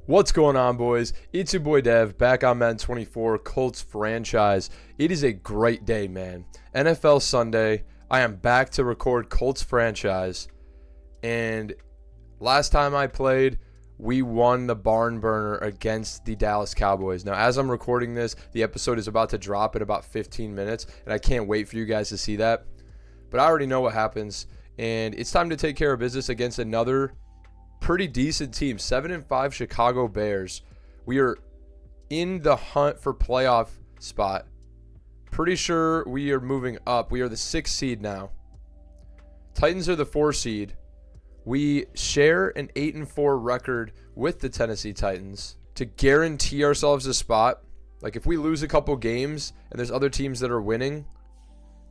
What's going on, boys? It's your boy Dev, back on Madden 24, Colts franchise. It is a great day, man. NFL Sunday. I am back to record Colts franchise. And last time I played, we won the barn burner against the Dallas Cowboys. Now, as I'm recording this, the episode is about to drop in about 15 minutes, and I can't wait for you guys to see that. But I already know what happens, and it's time to take care of business against another pretty decent team. 7-5 Chicago Bears. We are in the hunt for playoff spot. Pretty sure we are moving up. We are the 6th seed now. Titans are the 4 seed. We share an 8-4 record with the Tennessee Titans to guarantee ourselves a spot. Like, if we lose a couple games and there's other teams that are winning,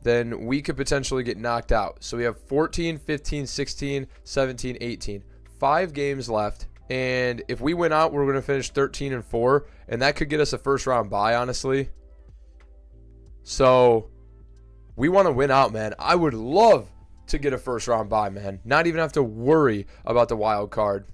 then we could potentially get knocked out. So we have 14, 15, 16, 17, 18. 5 games left, and if we win out, we're going to finish 13-4, and that could get us a first-round bye, honestly. So we want to win out, man. I would love to get a first-round bye, man. Not even have to worry about the wild card.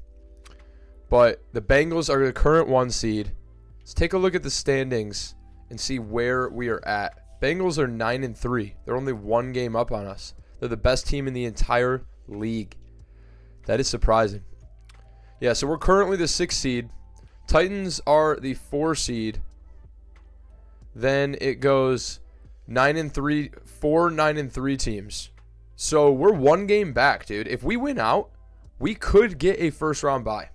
But the Bengals are the current 1 seed. Let's take a look at the standings and see where we are at. Bengals are 9-3. They're only 1 game up on us. They're the best team in the entire league. That is surprising. Yeah, so we're currently the 6th seed. Titans are the 4 seed. Then it goes 9-3, 4 9-3 teams. So we're 1 game back, dude. If we win out, we could get a first round bye.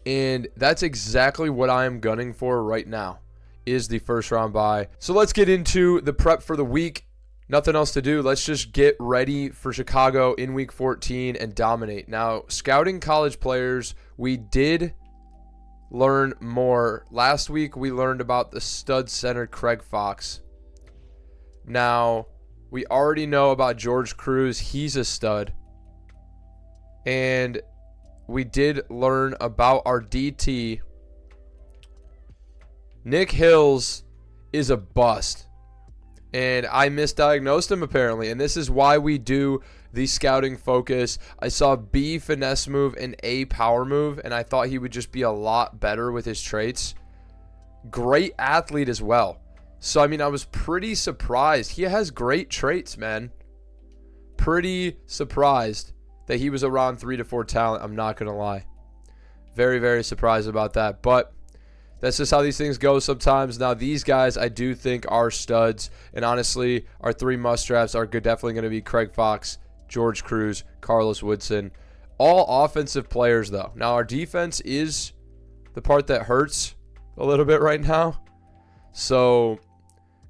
And that's exactly what I am gunning for right now, is the first round bye. So let's get into the prep for the week. Nothing else to do. Let's just get ready for Chicago in week 14 and dominate. Now, scouting college players, we did learn more. Last week, we learned about the stud center Craig Fox. Now, we already know about George Cruz. He's a stud. And we did learn about our DT. Nick Hills is a bust. And I misdiagnosed him, apparently. And this is why we do the scouting focus. I saw B finesse move and A power move, and I thought he would just be a lot better with his traits. Great athlete as well. So, I mean, I was pretty surprised. He has great traits, man. Pretty surprised that he was around 3 to 4 talent. I'm not going to lie. Very, very surprised about that. But that's just how these things go sometimes. Now, these guys I do think are studs. And honestly, our 3 must-drafts are definitely going to be Craig Fox, George Cruz, Carlos Woodson. All offensive players, though. Now, our defense is the part that hurts a little bit right now. So,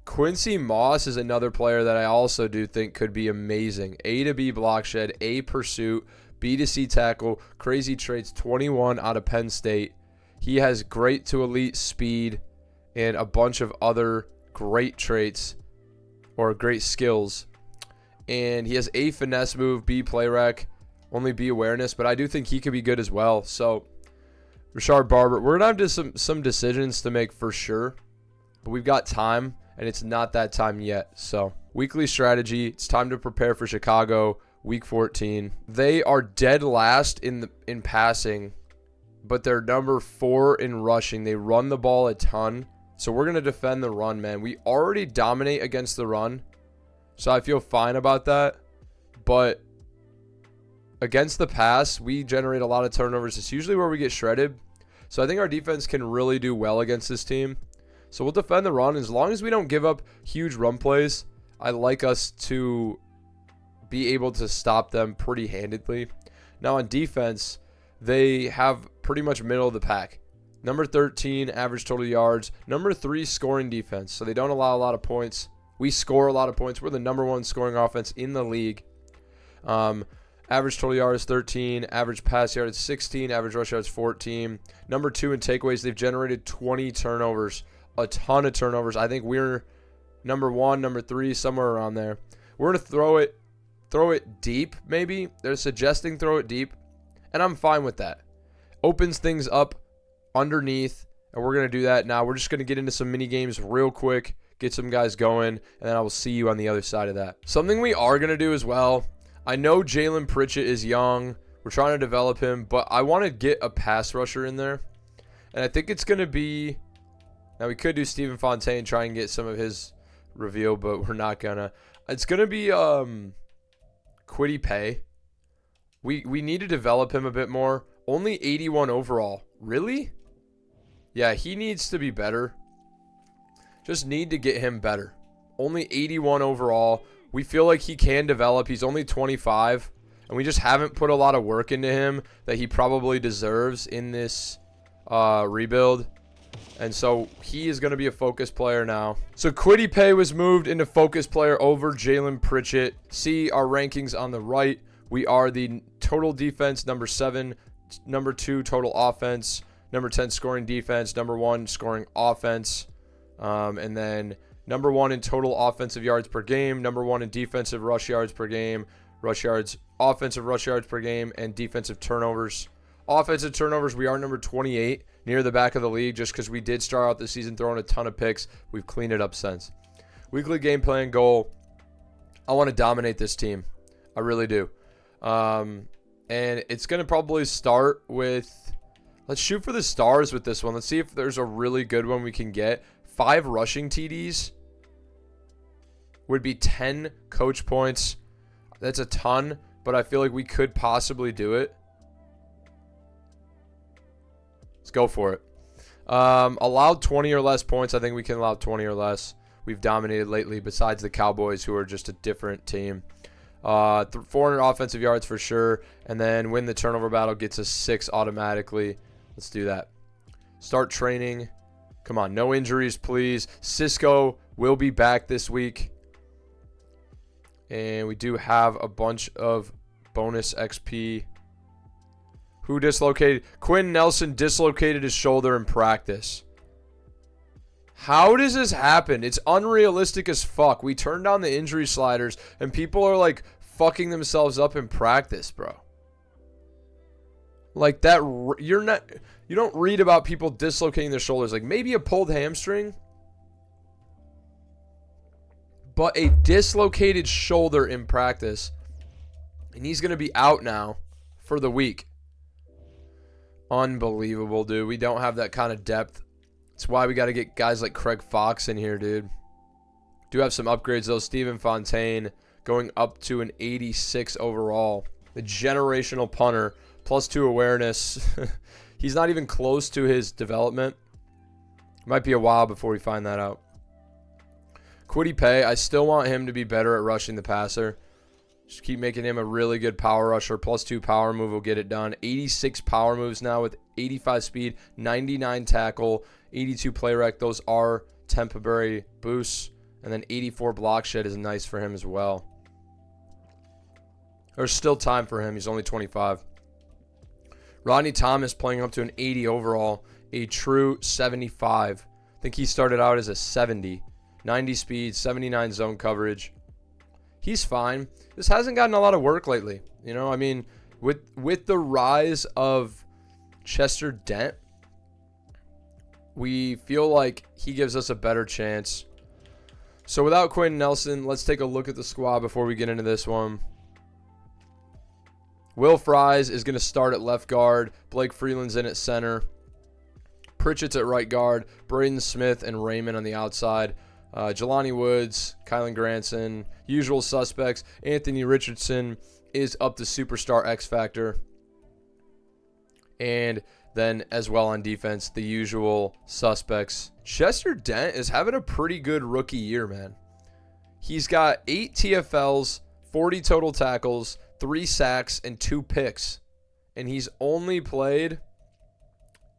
Quincy Moss is another player that I also do think could be amazing. A to B block shed, A pursuit, B to C tackle, crazy traits, 21 out of Penn State. He has great to elite speed and a bunch of other great traits or great skills. And he has A finesse move, B play rec, only B awareness, but I do think he could be good as well. So, Rashard Barber, we're going to have some decisions to make for sure, but we've got time, and it's not that time yet. So, weekly strategy, it's time to prepare for Chicago, week 14. They are dead last in passing, but they're number 4 in rushing. They run the ball a ton. So we're going to defend the run, man. We already dominate against the run, so I feel fine about that. But against the pass, we generate a lot of turnovers. It's usually where we get shredded. So I think our defense can really do well against this team. So we'll defend the run. As long as we don't give up huge run plays, I like us to be able to stop them pretty handedly. Now on defense, they have pretty much middle of the pack. Number 13, average total yards. Number 3, scoring defense. So they don't allow a lot of points. We score a lot of points. We're the number 1 scoring offense in the league. Average total yards 13. Average pass yards 16. Average rush yards 14. Number 2 in takeaways. They've generated 20 turnovers. A ton of turnovers. I think we're number 1, number 3, somewhere around there. We're going to throw it deep, maybe. They're suggesting throw it deep. And I'm fine with that. Opens things up underneath, and we're going to do that. Now we're just going to get into some mini games real quick, get some guys going, and then I will see you on the other side of that. Something we are going to do as well, I know Jalen Pritchett is young. We're trying to develop him, but I want to get a pass rusher in there. And I think it's going to be... Now, we could do Stephen Fontaine, try and get some of his reveal, but we're not going to. It's going to be Kwity Paye. We need to develop him a bit more. Only 81 overall. Really? Yeah, he needs to be better. Just need to get him better. Only 81 overall. We feel like he can develop. He's only 25. And we just haven't put a lot of work into him that he probably deserves in this rebuild. And so he is going to be a focus player now. So Kwity Paye was moved into focus player over Jalen Pritchett. See our rankings on the right. We are the total defense, number 7, number 2 total offense, number 10 scoring defense, number 1 scoring offense, and then number 1 in total offensive yards per game, number 1 in defensive rush yards per game, offensive rush yards per game, and defensive turnovers. Offensive turnovers, we are number 28, near the back of the league, just because we did start out the season throwing a ton of picks. We've cleaned it up since. Weekly game plan goal, I want to dominate this team. I really do. And it's going to probably start with, let's shoot for the stars with this one. Let's see if there's a really good one we can get. 5 rushing TDs would be 10 coach points. That's a ton, but I feel like we could possibly do it. Let's go for it. Allowed 20 or less points. I think we can allow 20 or less. We've dominated lately, besides the Cowboys, who are just a different team. 400 offensive yards for sure. And then win the turnover battle, gets us 6 automatically. Let's do that. Start training. Come on, no injuries, please. Cisco will be back this week. And we do have a bunch of bonus XP. Who dislocated? Quinn Nelson dislocated his shoulder in practice. How does this happen? It's unrealistic as fuck. We turned down the injury sliders, and people are like fucking themselves up in practice, bro. Like that, you don't read about people dislocating their shoulders. Like maybe a pulled hamstring, but a dislocated shoulder in practice, and he's gonna be out now for the week. Unbelievable, dude. We don't have that kind of depth. That's why we got to get guys like Craig Fox in here, dude. Do have some upgrades, though. Stephen Fontaine going up to an 86 overall. The generational punter, +2 awareness. He's not even close to his development. Might be a while before we find that out. Kwity Paye, I still want him to be better at rushing the passer. Just keep making him a really good power rusher. +2 power move will get it done. 86 power moves now with 85 speed, 99 tackle, 82 play rec. Those are temporary boosts. And then 84 block shed is nice for him as well. There's still time for him. He's only 25. Rodney Thomas playing up to an 80 overall. A true 75. I think he started out as a 70. 90 speed, 79 zone coverage. He's fine. This hasn't gotten a lot of work lately. You know, I mean, with the rise of Chester Dent, we feel like he gives us a better chance. So without Quentin Nelson, let's take a look at the squad before we get into this one. Will Fries is going to start at left guard. Blake Freeland's in at center. Pritchett's at right guard. Braden Smith and Raymond on the outside. Jelani Woods, Kylan Granson, usual suspects. Anthony Richardson is up to superstar X Factor. And then as well on defense, the usual suspects. Chester Dent is having a pretty good rookie year, man. He's got 8 TFLs, 40 total tackles, 3 sacks, and 2 picks. And he's only played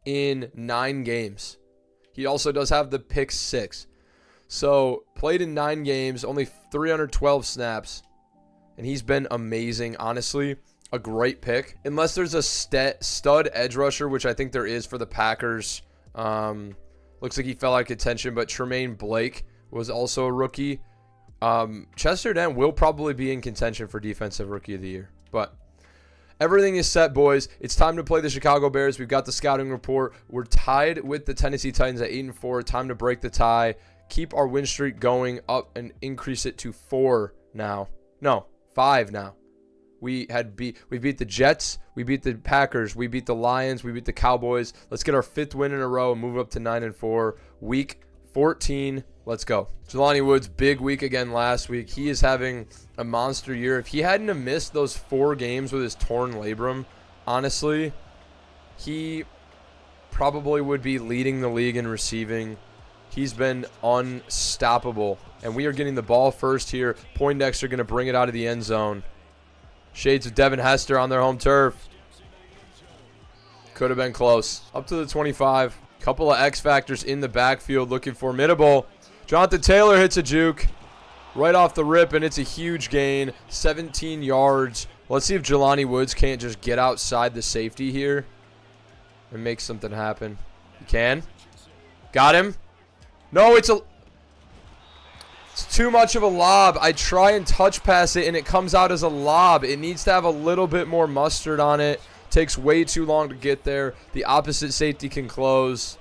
in 9 games. He also does have the pick 6. So, played in 9 games, only 312 snaps, and he's been amazing. Honestly, a great pick. Unless there's a stud edge rusher, which I think there is for the Packers. Looks like he fell out of contention, but Tremaine Blake was also a rookie. Chester Dent will probably be in contention for Defensive Rookie of the Year. But everything is set, boys. It's time to play the Chicago Bears. We've got the scouting report. We're tied with the Tennessee Titans at 8-4. Time to break the tie. Keep our win streak going up and increase it to 4 now. No, 5 now. We beat the Jets, we beat the Packers, we beat the Lions, we beat the Cowboys. Let's get our 5th win in a row and move up to 9-4. Week 14, let's go. Jelani Woods, big week again last week. He is having a monster year. If he hadn't have missed those 4 games with his torn labrum, honestly, he probably would be leading the league in receiving. He's been unstoppable. And we are getting the ball first here. Poindexter going to bring it out of the end zone. Shades of Devin Hester on their home turf. Could have been close. Up to the 25. Couple of X factors in the backfield looking formidable. Jonathan Taylor hits a juke right off the rip, and it's a huge gain. 17 yards. Let's see if Jelani Woods can't just get outside the safety here and make something happen. He can. Got him. No, it's too much of a lob. I try and touch pass it, and it comes out as a lob. It needs to have a little bit more mustard on it. Takes way too long to get there. The opposite safety can close.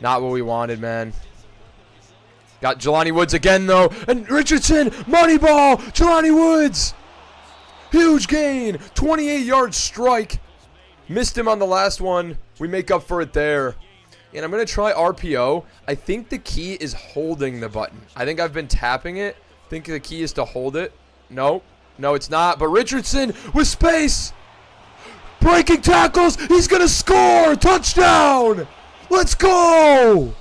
Not what we wanted, man. Got Jelani Woods again, though. And Richardson, money ball. Jelani Woods. Huge gain. 28-yard strike. Missed him on the last one. We make up for it there. And I'm going to try RPO. I think the key is holding the button. I think I've been tapping it. I think the key is to hold it. No, it's not. But Richardson with space. Breaking tackles. He's going to score. Touchdown. Let's go.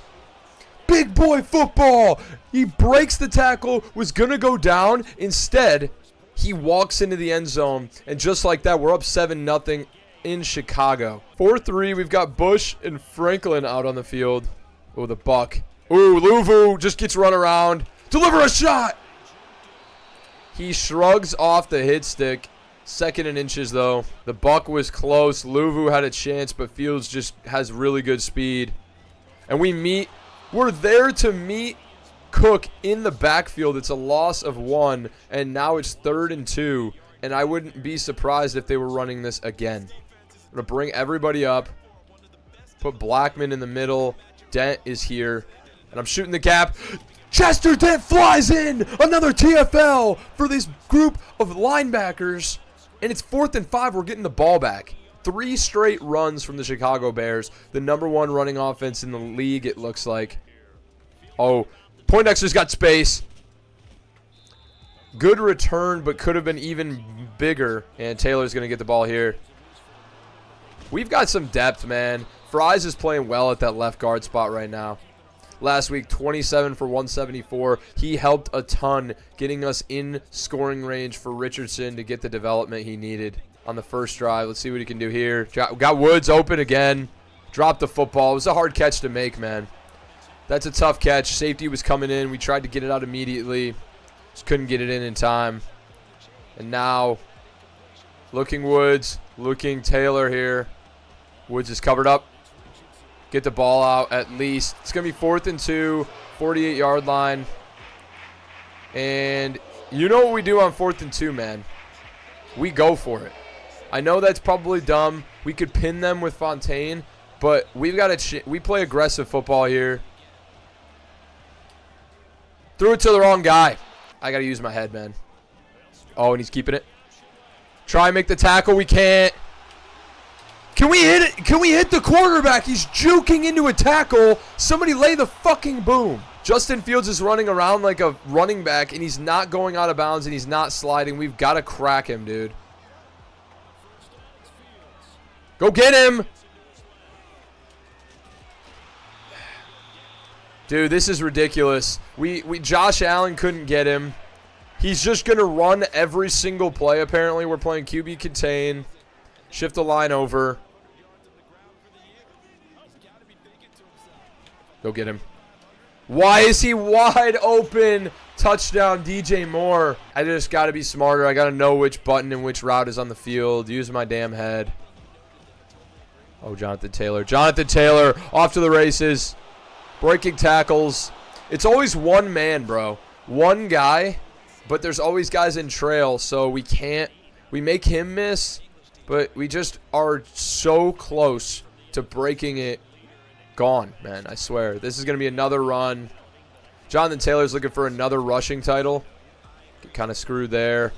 Big boy football. He breaks the tackle. Was going to go down. Instead, he walks into the end zone. And just like that, we're up 7-0. In Chicago. 4-3, we've got Bush and Franklin out on the field. Oh, the buck. Ooh, Luvu just gets run around. Deliver a shot. He shrugs off the hit stick. 2nd and inches, though. The buck was close. Luvu had a chance, but Fields just has really good speed. And we're there to meet Cook in the backfield. It's a loss of 1, and now it's 3rd and 2. And I wouldn't be surprised if they were running this again. I'm going to bring everybody up. Put Blackman in the middle. Dent is here. And I'm shooting the gap. Chester Dent flies in. Another TFL for this group of linebackers. And it's 4th and 5. We're getting the ball back. 3 straight runs from the Chicago Bears. The #1 running offense in the league, it looks like. Oh, Poindexter's got space. Good return, but could have been even bigger. And Taylor's going to get the ball here. We've got some depth, man. Fries is playing well at that left guard spot right now. Last week, 27 for 174. He helped a ton getting us in scoring range for Richardson to get the development he needed on the first drive. Let's see what he can do here. Got Woods open again. Dropped the football. It was a hard catch to make, man. That's a tough catch. Safety was coming in. We tried to get it out immediately. Just couldn't get it in time. And now, looking Woods, looking Taylor here. Woods is covered up. Get the ball out at least. It's going to be 4th and 2, 48-yard line. And you know what we do on 4th and 2, man. We go for it. I know that's probably dumb. We could pin them with Fontaine, but we've got to we play aggressive football here. Threw it to the wrong guy. I got to use my head, man. Oh, and he's keeping it. Try and make the tackle. We can't. Can we hit it? Can we hit the quarterback? He's juking into a tackle. Somebody lay the fucking boom. Justin Fields is running around like a running back, and he's not going out of bounds, and he's not sliding. We've got to crack him, dude. Go get him. Dude, this is ridiculous. Josh Allen couldn't get him. He's just going to run every single play, apparently. We're playing QB contain. Shift the line over. Go get him. Why is he wide open? Touchdown, DJ Moore. I just got to be smarter. I got to know which button and which route is on the field. Use my damn head. Oh, Jonathan Taylor. Jonathan Taylor off to the races. Breaking tackles. It's always one man, bro. One guy, but there's always guys in trail, so we make him miss, but we just are so close to breaking it. Gone, man, I swear. This is going to be another run. Jonathan Taylor's looking for another rushing title. Get kind of screwed there.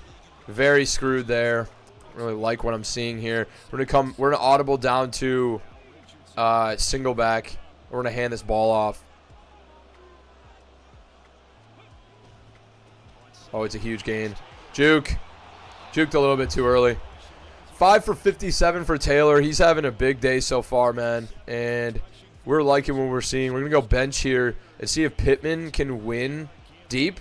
Very screwed there. Really like what I'm seeing here. We're gonna audible down to single back. We're gonna hand this ball off. Oh, it's a huge gain. Juked a little bit too early. 5 for 57 for Taylor. He's having a big day so far, man. And we're liking what we're seeing. We're gonna go bench here and see if Pittman can win deep.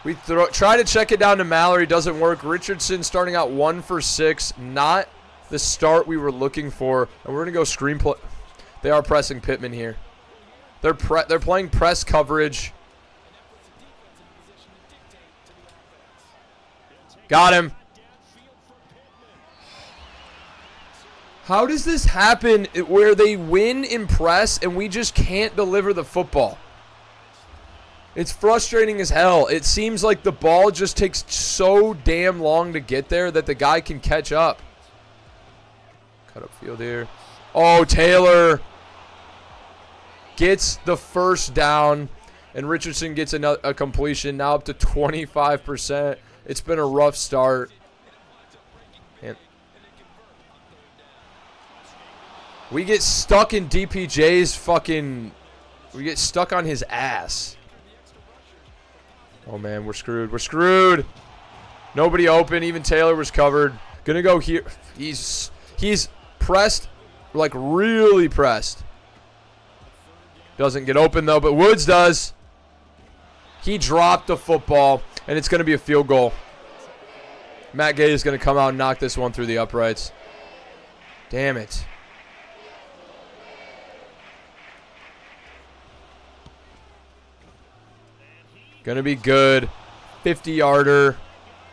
We try to check it down to Mallory. Doesn't work. Richardson starting out 1 for 6. Not the start we were looking for. And we're going to go screenplay. They are pressing Pittman here. They're playing press coverage. Got him. How does this happen where they win in press and we just can't deliver the football? It's frustrating as hell. It seems like the ball just takes so damn long to get there that the guy can catch up. Cut up field here. Oh, Taylor gets the first down, and Richardson gets a completion, now up to 25%. It's been a rough start. And we get stuck in DPJ's fucking... We get stuck on his ass. Oh, man, we're screwed. We're screwed. Nobody open. Even Taylor was covered. Gonna go here. He's pressed, like really pressed. Doesn't get open, though, but Woods does. He dropped the football, and it's going to be a field goal. Matt Gay is going to come out and knock this one through the uprights. Damn it. Gonna be good. 50-yarder.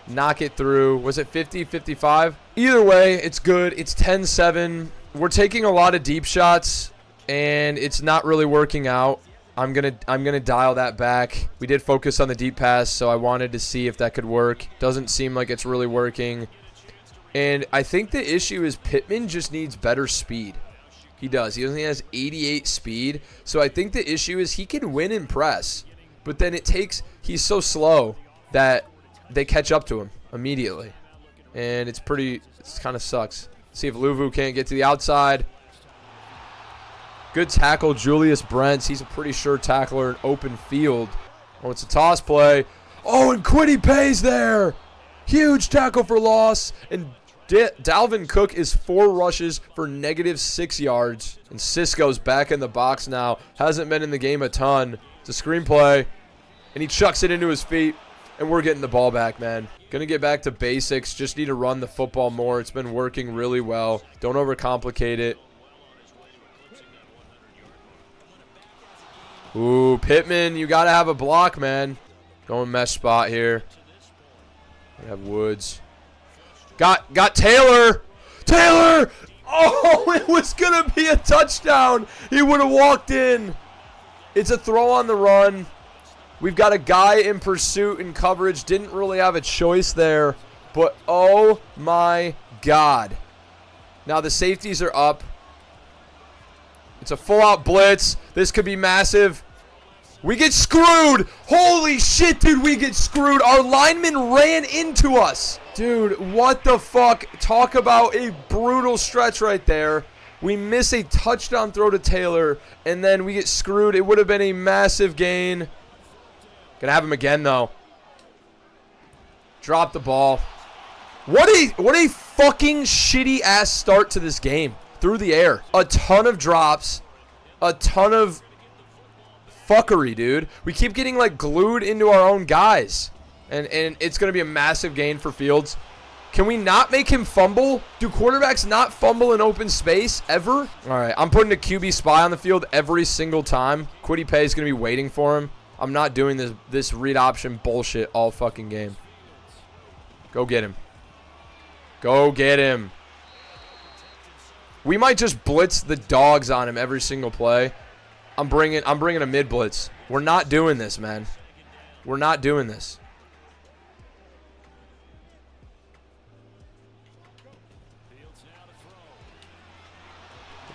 Knock it through. Was it 50, 55? Either way, it's good. It's 10-7. We're taking a lot of deep shots, and it's not really working out. I'm gonna dial that back. We did focus on the deep pass, so I wanted to see if that could work. Doesn't seem like it's really working. And I think the issue is Pittman just needs better speed. He does. He only has 88 speed. So I think the issue is he can win in press. But then he's so slow that they catch up to him immediately. And it kind of sucks. See if Luvu can't get to the outside. Good tackle, Julius Brents. He's a pretty sure tackler in open field. Oh, it's a toss play. Oh, and Quiddy Pay's there. Huge tackle for loss. And Dalvin Cook is 4 rushes for -6 yards. And Cisco's back in the box now. Hasn't been in the game a ton. It's a screenplay, and he chucks it into his feet, and we're getting the ball back, man. Gonna get back to basics. Just need to run the football more. It's been working really well. Don't overcomplicate it. Ooh, Pittman, you gotta have a block, man. Going mesh spot here. We have Woods. Got Taylor. Taylor! Oh, it was gonna be a touchdown. He would have walked in. It's a throw on the run. We've got a guy in pursuit and coverage. Didn't really have a choice there. But, oh, my God. Now the safeties are up. It's a full-out blitz. This could be massive. We get screwed. Holy shit, dude, we get screwed. Our lineman ran into us. Dude, what the fuck? Talk about a brutal stretch right there. We miss a touchdown throw to Taylor, and then we get screwed. It would have been a massive gain. Gonna have him again, though. Drop the ball. What a fucking shitty-ass start to this game. Through the air. A ton of drops. A ton of fuckery, dude. We keep getting, like, glued into our own guys. And it's gonna be a massive gain for Fields. Can we not make him fumble? Do quarterbacks not fumble in open space ever? All right, I'm putting a QB spy on the field every single time. Quiddy Pay is going to be waiting for him. I'm not doing this read option bullshit all fucking game. Go get him. Go get him. We might just blitz the dogs on him every single play. I'm bringing a mid blitz. We're not doing this, man. We're not doing this.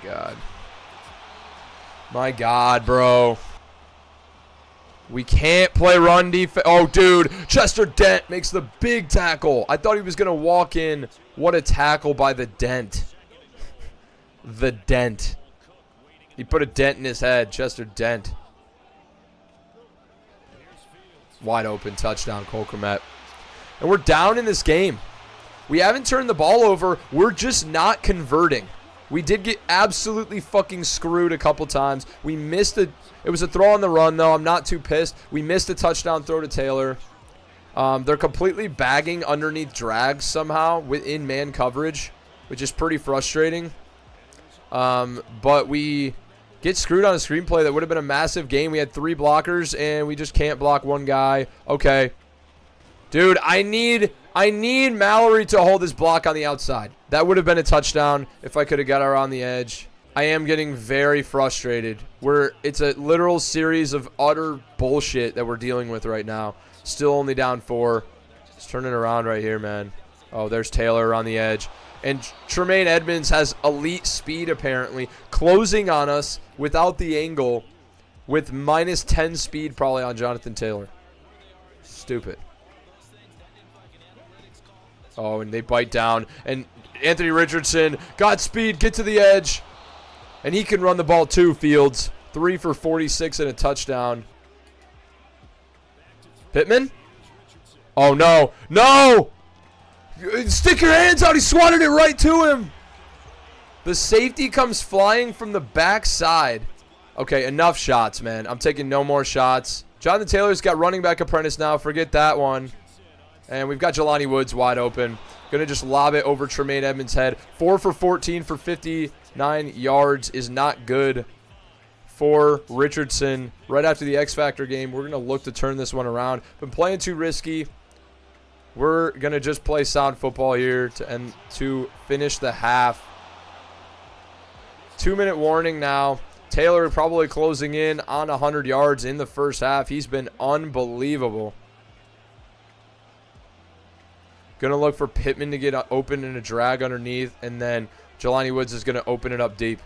God. My God, bro. We can't play run defense. Oh, dude. Chester Dent makes the big tackle. I thought he was going to walk in. What a tackle by the Dent. The Dent. He put a dent in his head. Chester Dent. Wide open touchdown, Cole Kmet. And we're down in this game. We haven't turned the ball over. We're just not converting. We did get absolutely fucking screwed a couple times. We missed it was a throw on the run, though. I'm not too pissed. We missed a touchdown throw to Taylor. They're completely bagging underneath drags somehow within man coverage, which is pretty frustrating. But we get screwed on a screenplay that would have been a massive game. We had 3 blockers, and we just can't block one guy. Okay. Dude, I need Mallory to hold his block on the outside. That would have been a touchdown if I could have got her on the edge. I am getting very frustrated. It's a literal series of utter bullshit that we're dealing with right now. Still only down 4. It's turning around right here, man. Oh, there's Taylor on the edge. And Tremaine Edmonds has elite speed, apparently, closing on us without the angle with minus 10 speed probably on Jonathan Taylor. Stupid. Oh, and they bite down. And Anthony Richardson got speed, get to the edge. And he can run the ball too, Fields. 3 for 46 and a touchdown. Pittman? Oh, no. No! Stick your hands out. He swatted it right to him. The safety comes flying from the backside. Okay, enough shots, man. I'm taking no more shots. Jonathan Taylor's got running back apprentice now. Forget that one. And we've got Jelani Woods wide open. Going to just lob it over Tremaine Edmonds' head. 4 for 14 for 59 yards is not good for Richardson. Right after the X Factor game, we're going to look to turn this one around. Been playing too risky. We're going to just play sound football here to finish the half. 2-minute warning now. Taylor probably closing in on 100 yards in the first half. He's been unbelievable. Going to look for Pittman to get open in a drag underneath, and then Jelani Woods is going to open it up deep.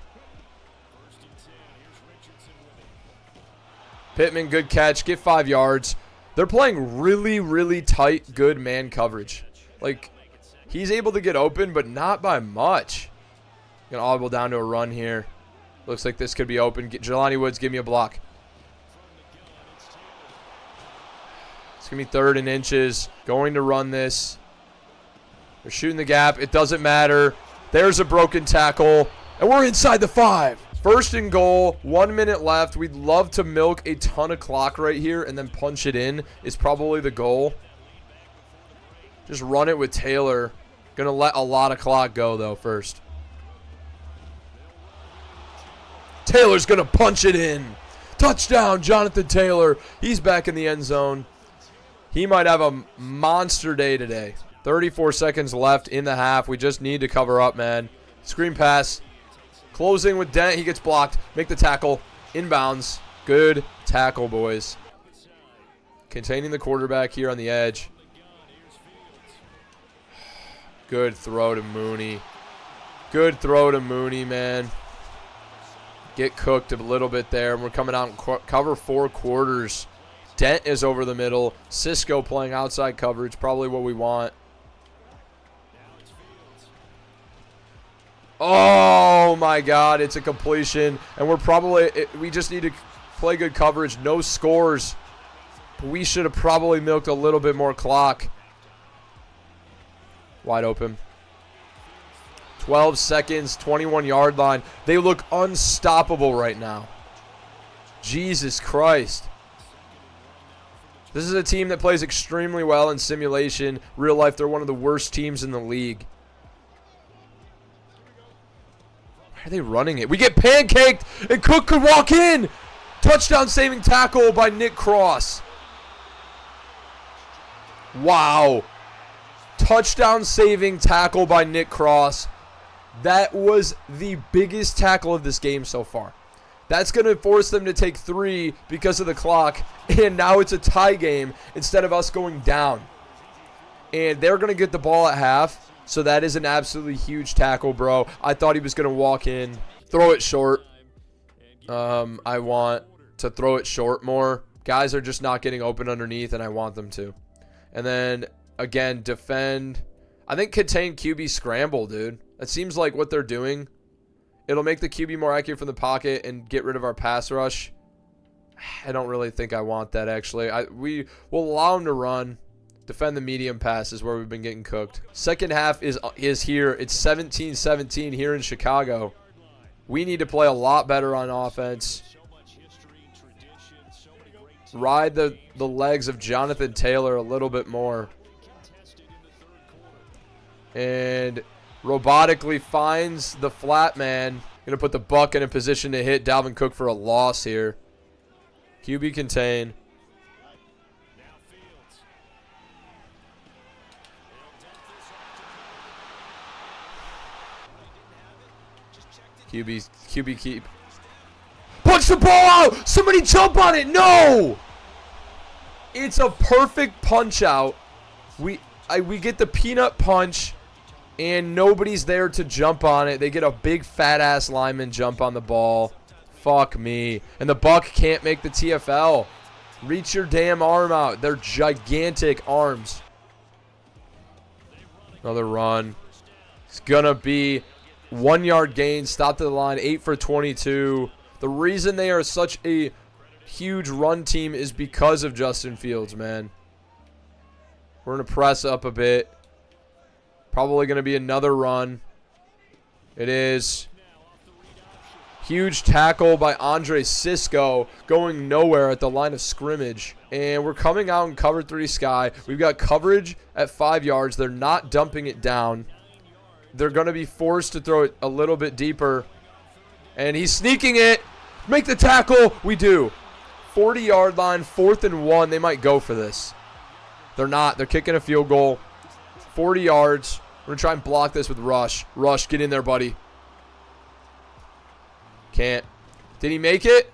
Pittman, good catch. Get 5 yards. They're playing really, really tight, good man coverage. Like, he's able to get open, but not by much. Going to audible down to a run here. Looks like this could be open. Jelani Woods, give me a block. It's going to be 3rd and inches. Going to run this. They're shooting the gap. It doesn't matter. There's a broken tackle. And we're inside the 5. 1st and goal. 1 minute left. We'd love to milk a ton of clock right here and then punch it in is probably the goal. Just run it with Taylor. Going to let a lot of clock go, though, first. Taylor's going to punch it in. Touchdown, Jonathan Taylor. He's back in the end zone. He might have a monster day today. 34 seconds left in the half. We just need to cover up, man. Screen pass. Closing with Dent. He gets blocked. Make the tackle. Inbounds. Good tackle, boys. Containing the quarterback here on the edge. Good throw to Mooney. Good throw to Mooney, man. Get cooked a little bit there. We're coming out and cover 4 quarters. Dent is over the middle. Cisco playing outside coverage. Probably what we want. Oh, my God. It's a completion. And we just need to play good coverage. No scores. We should have probably milked a little bit more clock. Wide open. 12 seconds, 21-yard line. They look unstoppable right now. Jesus Christ. This is a team that plays extremely well in simulation. Real life, they're one of the worst teams in the league. Why are they running it? We get pancaked, and Cook could walk in. Touchdown saving tackle by Nick Cross. Wow. Touchdown saving tackle by Nick Cross. That was the biggest tackle of this game so far. That's going to force them to take 3 because of the clock. And now it's a tie game instead of us going down. And they're going to get the ball at half. So that is an absolutely huge tackle, bro. I thought he was going to walk in, throw it short. I want to throw it short more. Guys are just not getting open underneath, and I want them to. And then, again, defend. I think contain QB scramble, dude. That seems like what they're doing. It'll make the QB more accurate from the pocket and get rid of our pass rush. I don't really think I want that, actually. We will allow them to run. Defend the medium passes where we've been getting cooked. Second half is here. It's 17-17 here in Chicago. We need to play a lot better on offense. Ride the legs of Jonathan Taylor a little bit more. And robotically finds the flat man. Going to put the buck in a position to hit Dalvin Cook for a loss here. QB contain. QB keep. Punch the ball out! Somebody jump on it! No! It's a perfect punch out. We get the peanut punch, and nobody's there to jump on it. They get a big fat-ass lineman jump on the ball. Fuck me. And the Buck can't make the TFL. Reach your damn arm out. They're gigantic arms. Another run. It's going to be 1 yard gain. Stop to the line. 8 for 22. The reason they are such a huge run team is because of Justin Fields, man. We're going to press up a bit. Probably going to be another run. It is. Huge tackle by Andre Sisco, going nowhere at the line of scrimmage. And we're coming out in cover 3 sky. We've got coverage at 5 yards. They're not dumping it down. They're going to be forced to throw it a little bit deeper. And he's sneaking it. Make the tackle. We do. 40-yard line, 4th and 1. They might go for this. They're not. They're kicking a field goal. 40 yards. We're going to try and block this with Rush. Rush, get in there, buddy. Can't. Did he make it?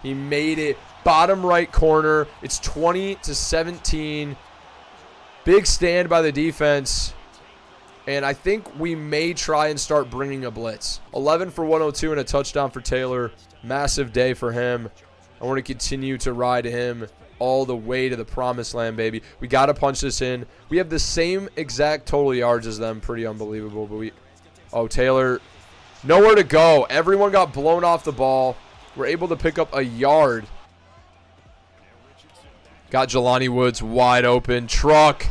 He made it. Bottom right corner. It's 20-17. Big stand by the defense. And I think we may try and start bringing a blitz. 11 for 102 and a touchdown for Taylor. Massive day for him. I want to continue to ride him all the way to the promised land, baby. We got to punch this in. We have the same exact total yards as them. Pretty unbelievable. But oh, Taylor, nowhere to go. Everyone got blown off the ball. We're able to pick up a yard. Got Jelani Woods wide open. Truck.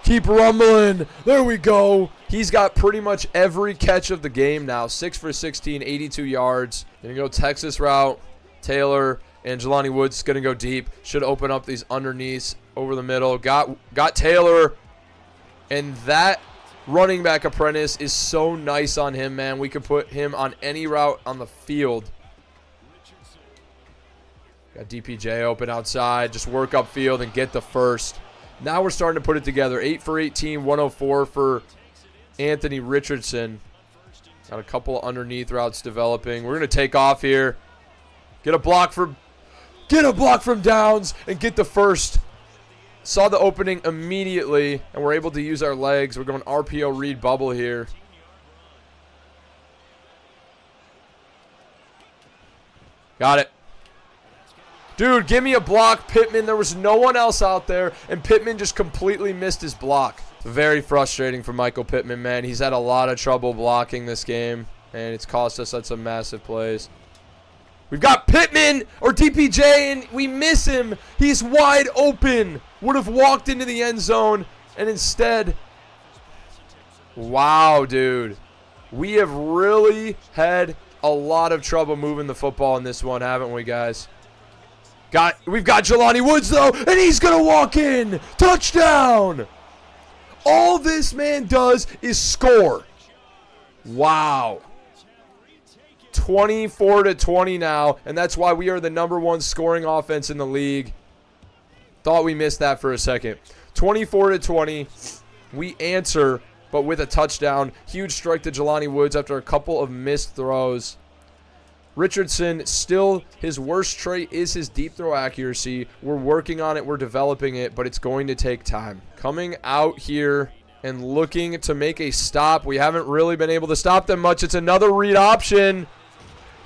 Keep rumbling. There we go. He's got pretty much every catch of the game now. 6 for 16, 82 yards. Gonna go Texas route. Taylor and Jelani Woods gonna go deep. Should open up these underneaths over the middle. Got Taylor. And that running back apprentice is so nice on him, man. We could put him on any route on the field. Got DPJ open outside. Just work upfield and get the first. Now we're starting to put it together. 8 for 18, 104 for Anthony Richardson. Got a couple underneath routes developing. We're going to take off here. Get a block from Downs and get the first. Saw the opening immediately, and we're able to use our legs. We're going RPO read bubble here. Got it. Dude, give me a block, Pittman. There was no one else out there, and Pittman just completely missed his block. Very frustrating for Michael Pittman, man. He's had a lot of trouble blocking this game, and it's cost us on some massive plays. We've got Pittman or DPJ, and we miss him. He's wide open. Would have walked into the end zone, and instead, wow, dude. We have really had a lot of trouble moving the football in this one, haven't we, guys? We've got Jelani Woods, though, and he's going to walk in. Touchdown. All this man does is score. Wow. 24-20 now, and that's why we are the #1 scoring offense in the league. Thought we missed that for a second. 24-20. We answer, but with a touchdown. Huge strike to Jelani Woods after a couple of missed throws. Richardson, still his worst trait is his deep throw accuracy. We're working on it. We're developing it, but it's going to take time. Coming out here and looking to make a stop. We haven't really been able to stop them much. It's another read option.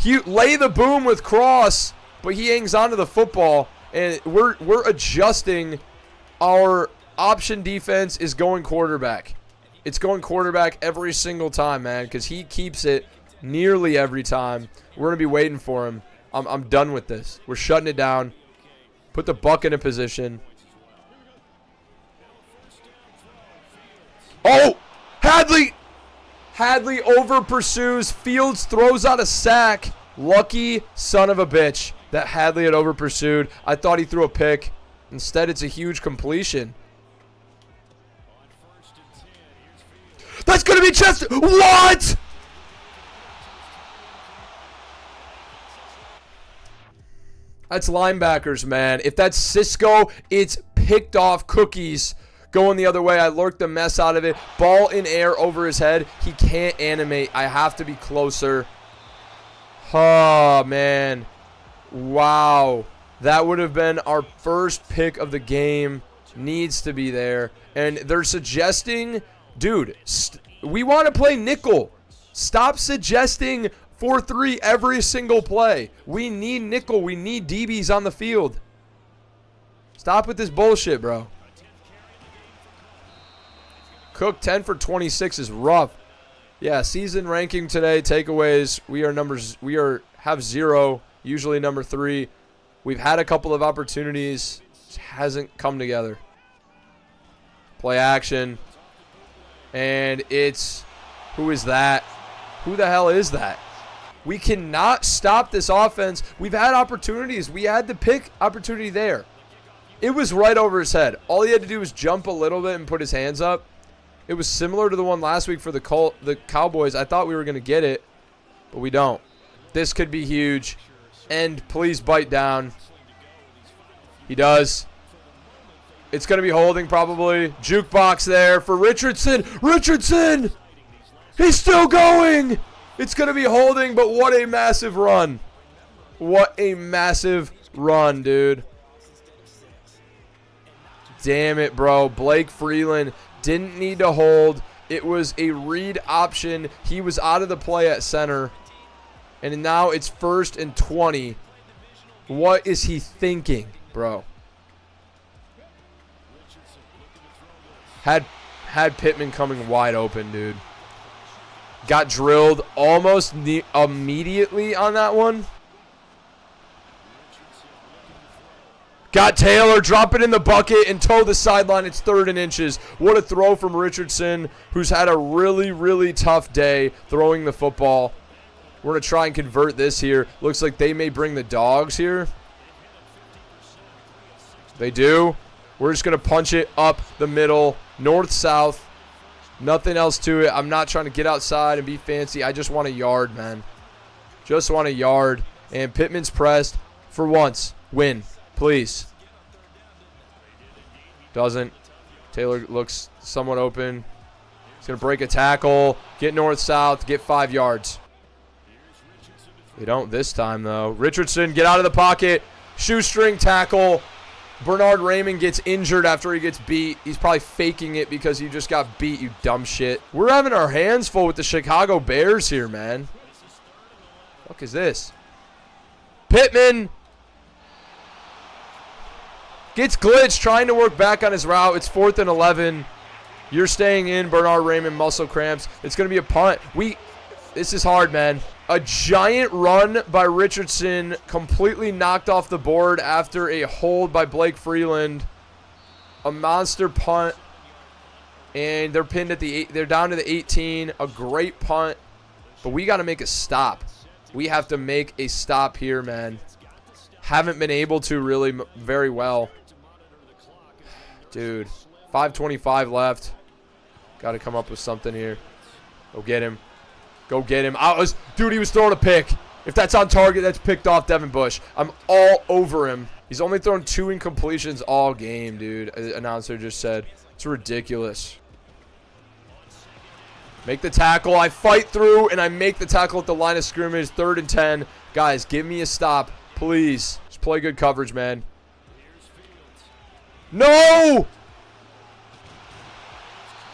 He lay the boom with Cross, but he hangs onto the football, and we're adjusting. Our option defense is going quarterback. It's going quarterback every single time, man, because he keeps it nearly every time. We're going to be waiting for him. I'm done with this. We're shutting it down. Put the buck in a position. Oh! Hadley! Hadley over pursues. Fields throws out a sack. Lucky son of a bitch that Hadley had over pursued. I thought he threw a pick. Instead, it's a huge completion. That's going to be Chester. What? That's linebackers, man. If that's Cisco, it's picked off cookies. Going the other way, I lurked the mess out of it. Ball in air over his head. He can't animate. I have to be closer. Oh, man. Wow. That would have been our first pick of the game. Needs to be there. And they're suggesting, dude, we want to play nickel. Stop suggesting 4-3 every single play. We need nickel. We need DBs on the field. Stop with this bullshit, bro. Cook 10 for 26 is rough. Yeah, season ranking today, takeaways. We have 0, usually number 3. We've had a couple of opportunities. It hasn't come together. Play action. And it's, who is that? Who the hell is that? We cannot stop this offense. We've had opportunities. We had the pick opportunity there. It was right over his head. All he had to do was jump a little bit and put his hands up. It was similar to the one last week for the Cowboys. I thought we were going to get it, but we don't. This could be huge. And please bite down. He does. It's going to be holding probably. Jukebox there for Richardson. Richardson! He's still going! It's going to be holding, but what a massive run. What a massive run, dude. Damn it, bro. Blake Freeland didn't need to hold. It was a read option. He was out of the play at center. And now it's 1st and 20. What is he thinking, bro? Had Pittman coming wide open, dude. Got drilled almost immediately on that one. Got Taylor, drop it in the bucket and toe the sideline. It's 3rd and inches. What a throw from Richardson, who's had a really, really tough day throwing the football. We're going to try and convert this here. Looks like they may bring the dogs here. They do. We're just going to punch it up the middle, north-south. Nothing else to it. I'm not trying to get outside and be fancy. I just want a yard, man. Just want a yard. And Pittman's pressed for once. Win. Please. Doesn't. Taylor looks somewhat open. He's going to break a tackle. Get north-south. Get 5 yards. They don't this time, though. Richardson, get out of the pocket. Shoestring tackle. Bernard Raymond gets injured after he gets beat. He's probably faking it because he just got beat, you dumb shit. We're having our hands full with the Chicago Bears here, man. What the fuck is this? Pittman gets glitched, trying to work back on his route. It's 4th and 11. You're staying in. Bernard Raymond, muscle cramps. It's going to be a punt. This is hard, man. A giant run by Richardson, completely knocked off the board after a hold by Blake Freeland. A monster punt. And they're pinned at they're down to the 18. A great punt. But we got to make a stop. We have to make a stop here, man. Haven't been able to really very well. Dude, 5:25 left. Got to come up with something here. Go get him. Go get him. Dude, he was throwing a pick. If that's on target, that's picked off Devin Bush. I'm all over him. He's only thrown 2 incompletions all game, dude. The announcer just said. It's ridiculous. Make the tackle. I fight through, and I make the tackle at the line of scrimmage. 3rd and 10. Guys, give me a stop, please. Just play good coverage, man. No!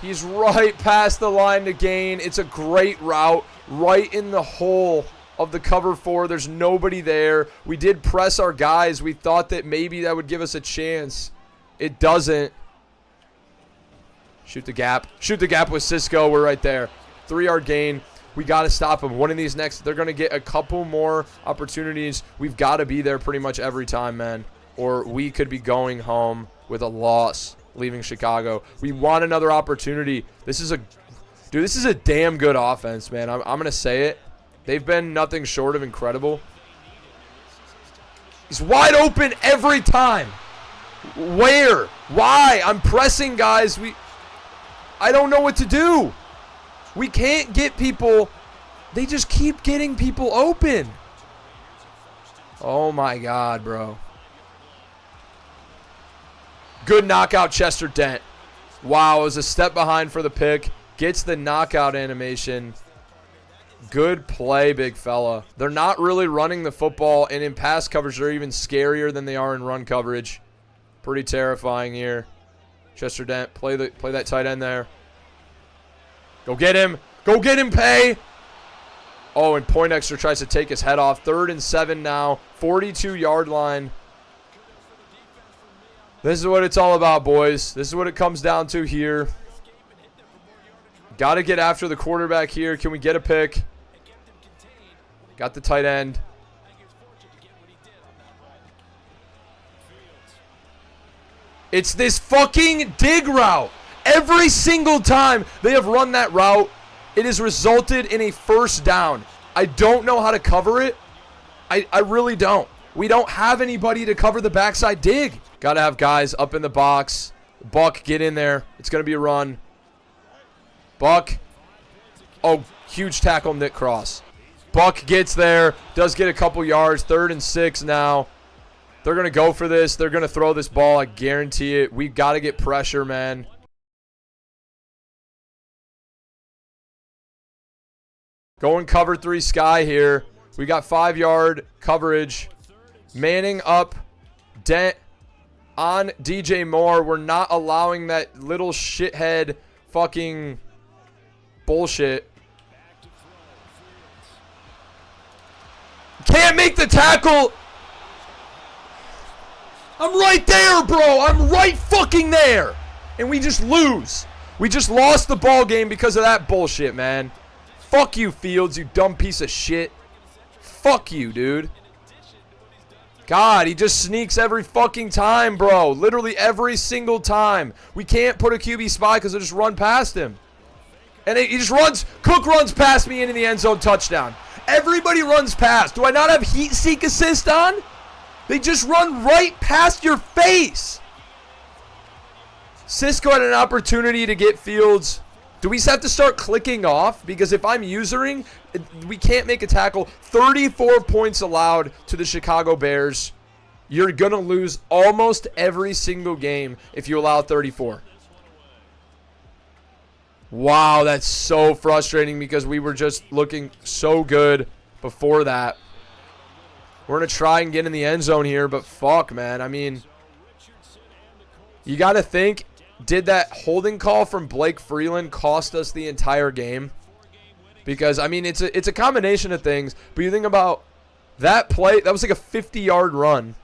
He's right past the line to gain. It's a great route. Right in the hole of the cover 4. There's nobody there. We did press our guys. We thought that maybe that would give us a chance. It doesn't. Shoot the gap. Shoot the gap with Cisco. We're right there. 3-yard gain. We got to stop them. One of these next, they're going to get a couple more opportunities. We've got to be there pretty much every time, man. Or we could be going home with a loss, leaving Chicago. We want another opportunity. This is a damn good offense, man. I'm going to say it. They've been nothing short of incredible. He's wide open every time. Where? Why? I'm pressing, guys. I don't know what to do. We can't get people. They just keep getting people open. Oh, my God, bro. Good knockout, Chester Dent. Wow, it was a step behind for the pick. Gets the knockout animation. Good play, big fella. They're not really running the football, and in pass coverage, they're even scarier than they are in run coverage. Pretty terrifying here. Chester Dent, play that tight end there. Go get him. Go get him, Pay. Oh, and Poindexter tries to take his head off. 3rd and 7 now. 42-yard line. This is what it's all about, boys. This is what it comes down to here. Got to get after the quarterback here. Can we get a pick? Got the tight end. It's this fucking dig route. Every single time they have run that route, it has resulted in a first down. I don't know how to cover it. I really don't. We don't have anybody to cover the backside dig. Got to have guys up in the box. Buck, get in there. It's going to be a run. Buck. Oh, huge tackle, Nick Cross. Buck gets there. Does get a couple yards. 3rd and 6 now. They're going to go for this. They're going to throw this ball. I guarantee it. We've got to get pressure, man. Going cover 3 sky here. We got 5-yard coverage. Manning up. Dent on DJ Moore. We're not allowing that little shithead fucking bullshit. Can't make the tackle. I'm right there, bro. I'm right fucking there. And we just lose. We just lost the ball game because of that bullshit, man. Fuck you, Fields, you dumb piece of shit. Fuck you, dude. God, he just sneaks every fucking time, bro. Literally every single time. We can't put a QB spy because they just run past him. And he just runs. Cook runs past me into the end zone, touchdown. Everybody runs past. Do I not have heat seek assist on? They just run right past your face. Cisco had an opportunity to get Fields. Do we just have to start clicking off? Because if I'm usering, we can't make a tackle. 34 points allowed to the Chicago Bears. You're going to lose almost every single game if you allow 34. Wow, that's so frustrating because we were just looking so good before that. We're going to try and get in the end zone here, but fuck, man. I mean, you got to think, did that holding call from Blake Freeland cost us the entire game? Because, I mean, it's a combination of things. But you think about that play, that was like a 50-yard run.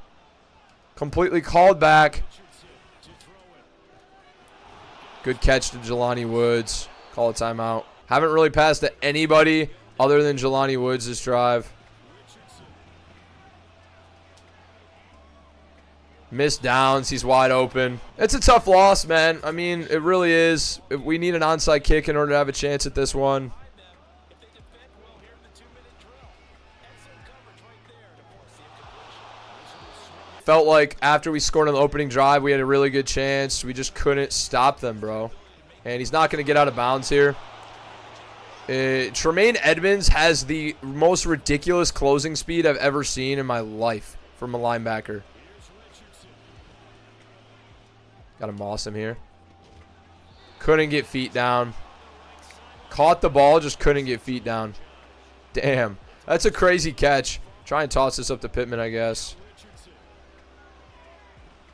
Completely called back. Good catch to Jelani Woods. Call a timeout. Haven't really passed to anybody other than Jelani Woods this drive. Missed downs. He's wide open. It's a tough loss, man. I mean, it really is. We need an onside kick in order to have a chance at this one. Felt like after we scored on the opening drive, we had a really good chance. We just couldn't stop them, bro. And he's not going to get out of bounds here. Tremaine Edmonds has the most ridiculous closing speed I've ever seen in my life from a linebacker. Got to moss him here. Couldn't get feet down. Caught the ball, just couldn't get feet down. Damn. That's a crazy catch. Try and toss this up to Pittman, I guess.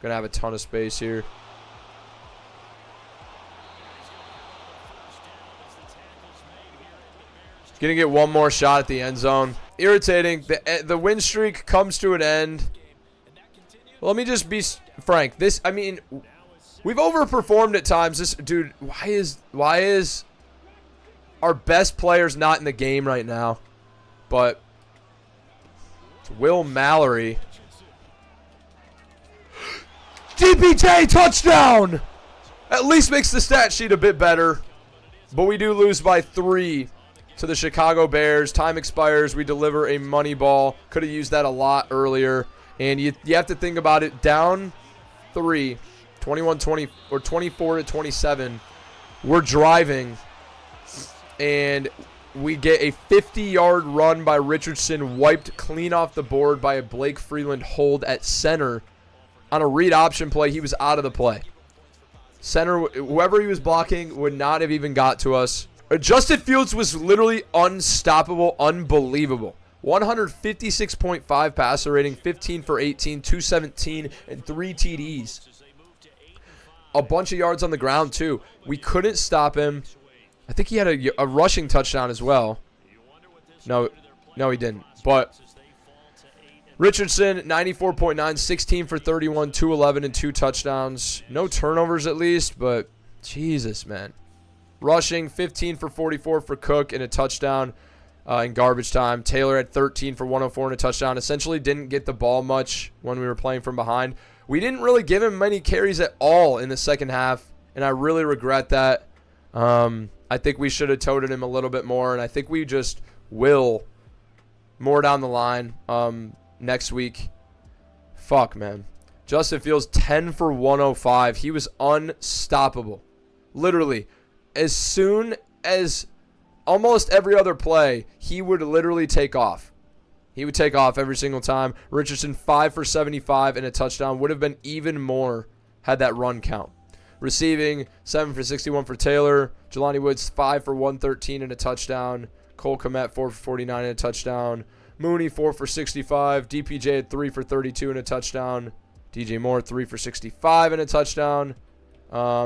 Gonna have a ton of space here. Gonna get one more shot at the end zone. irritating. The win streak comes to an end. Let me just be frank. I mean, we've overperformed at times. Dude, why is our best players not in the game right now? But it's Will Mallory. DPJ touchdown! At least makes the stat sheet a bit better. But we do lose by 3 to the Chicago Bears. Time expires. We deliver a money ball. Could have used that a lot earlier. And you have to think about it. Down 3, 21-20 or 24-27. We're driving. And we get a 50-yard run by Richardson, wiped clean off the board by a Blake Freeland hold at center. On a read option play, he was out of the play. Center, whoever he was blocking, would not have even got to us. Justin Fields was literally unstoppable, unbelievable. 156.5 passer rating, 15 for 18, 217, and 3 TDs. A bunch of yards on the ground, too. We couldn't stop him. I think he had a rushing touchdown as well. No, he didn't. But Richardson, 94.9, 16 for 31, 211, and 2 touchdowns. No turnovers at least, but Jesus, man. Rushing, 15 for 44 for Cook and a touchdown in garbage time. Taylor had 13 for 104 and a touchdown. Essentially didn't get the ball much when we were playing from behind. We didn't really give him many carries at all in the second half, and I really regret that. I think we should have toted him a little bit more, and I think we just will more down the line next week. Fuck, man. Justin Fields, 10 for 105. He was unstoppable. Literally. As soon as almost every other play, he would literally take off. He would take off every single time. Richardson, 5 for 75 and a touchdown. Would have been even more had that run count. Receiving, 7 for 61 for Taylor. Jelani Woods, 5 for 113 and a touchdown. Cole Kmet, 4 for 49 and a touchdown. Mooney, 4 for 65. DPJ had 3 for 32 and a touchdown. DJ Moore, 3 for 65 and a touchdown.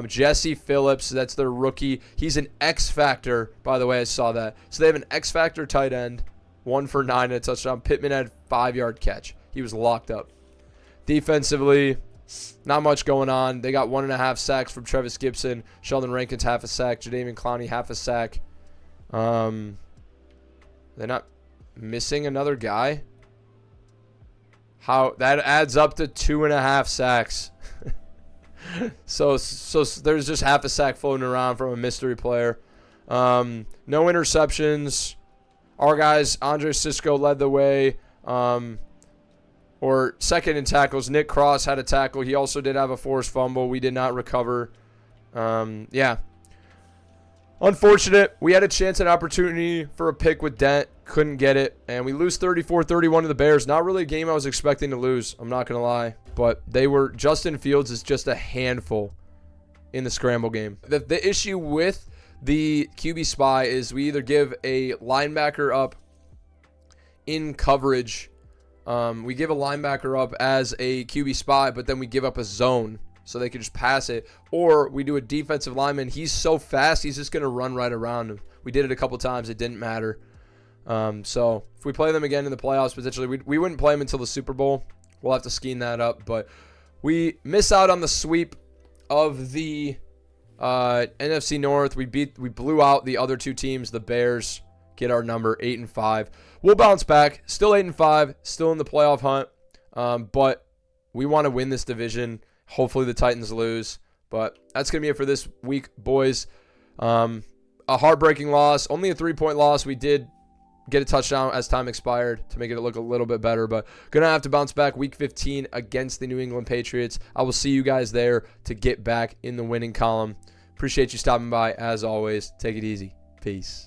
Jesse Phillips, that's their rookie. He's an X Factor, by the way, I saw that. So they have an X Factor tight end, 1 for 9 and a touchdown. Pittman had a 5-yard catch. He was locked up. Defensively, not much going on. They got 1.5 sacks from Trevis Gibson. Sheldon Rankins, half a sack. Jadeveon Clowney, half a sack. They're not missing another guy. How that adds up to 2.5 sacks. So there's just half a sack floating around from a mystery player. No interceptions. Our guys, Andre Sisco led the way. Or second in tackles. Nick Cross had a tackle. He also did have a forced fumble. We did not recover. Yeah. Unfortunate. We had a chance and opportunity for a pick with Dent. Couldn't get it. And we lose 34-31 to the Bears. Not really a game I was expecting to lose. I'm not going to lie. But Justin Fields is just a handful in the scramble game. The issue with the QB spy is we either give a linebacker up in coverage. We give a linebacker up as a QB spy, but then we give up a zone so they can just pass it. Or we do a defensive lineman. He's so fast, he's just going to run right around him. We did it a couple times. It didn't matter. So if we play them again in the playoffs, potentially, we wouldn't play them until the Super Bowl. We'll have to scheme that up. But we miss out on the sweep of the NFC North. We blew out the other two teams. The Bears get our number, 8-5. We'll bounce back. Still 8-5. Still in the playoff hunt. But we want to win this division. Hopefully the Titans lose. But that's going to be it for this week, boys. A heartbreaking loss. Only a 3-point loss. We did get a touchdown as time expired to make it look a little bit better. But going to have to bounce back week 15 against the New England Patriots. I will see you guys there to get back in the winning column. Appreciate you stopping by as always. Take it easy. Peace.